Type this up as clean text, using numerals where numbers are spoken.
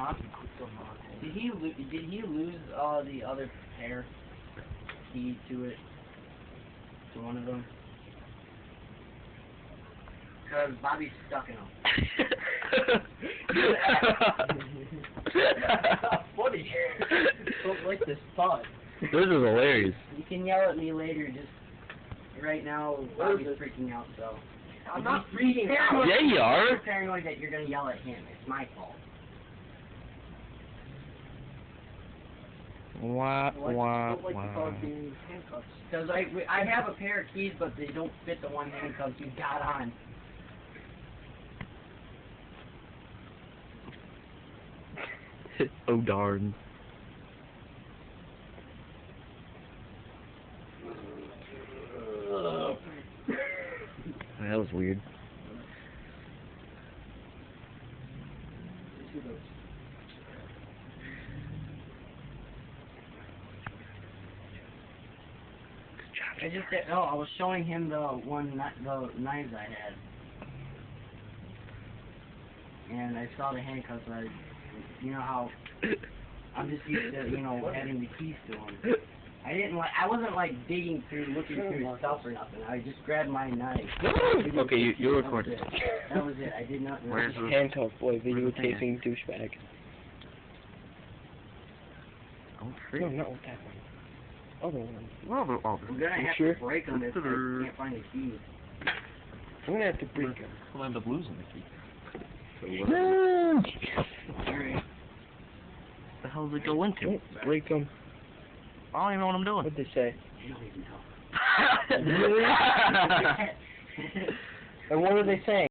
huh? Did he lose the other pair key to it? To one of them? Because Bobby's stuck in them. Funny. Don't like this thought. This is hilarious. You can yell at me later, just right now Bobby's freaking out, so. I'm not freaking out. Yeah, you are. I'm paranoid that you're gonna yell at him. It's my fault. Wah, wah, Don't like the wah. thought of being handcuffs. Because I have a pair of keys, but they don't fit the one handcuff you got on. Oh darn. That was weird. I just said, I was showing him the knives I had. And I saw the handcuffs, and you know how I'm just used to, having the keys to them. I wasn't like digging through, looking through stuff or nothing. I just grabbed my knife. Okay, you recorded. That was it. I did not. Where's the Handcuff boy, videotaping douchebag. Oh, No, not with that one. Other one. Well, I'm gonna have to break them if I can't find the keys. I'm gonna have to break them. we'll end up losing the key. Alright. The hell does it go into? Break them. I don't even know what I'm doing. What'd they say? I don't even know. And what are they saying?